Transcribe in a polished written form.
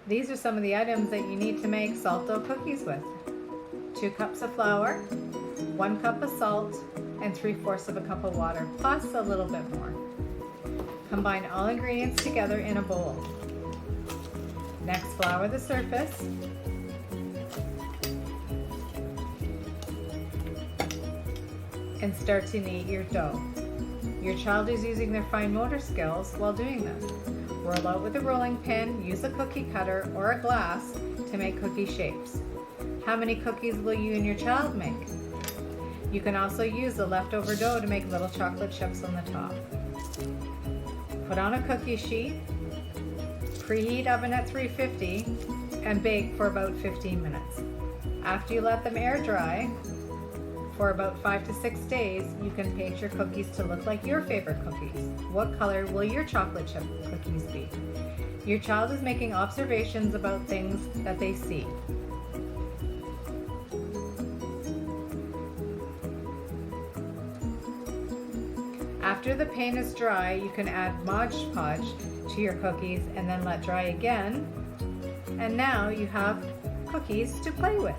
These are some of the items that you need to make salt dough cookies with. 2 cups of flour, 1 cup of salt, and 3/4 of a cup of water, plus a little bit more. Combine all ingredients together in a bowl. Next, flour the surface. And start to knead your dough. Your child is using their fine motor skills while doing this. Roll out with a rolling pin, use a cookie cutter or a glass to make cookie shapes. How many cookies will you and your child make? You can also use the leftover dough to make little chocolate chips on the top. Put on a cookie sheet, preheat oven at 350, and bake for about 15 minutes. After you let them air dry, for about 5 to 6 days, you can paint your cookies to look like your favorite cookies. What color will your chocolate chip cookies be? Your child is making observations about things that they see. After the paint is dry, you can add Mod Podge to your cookies and then let dry again. And now you have cookies to play with.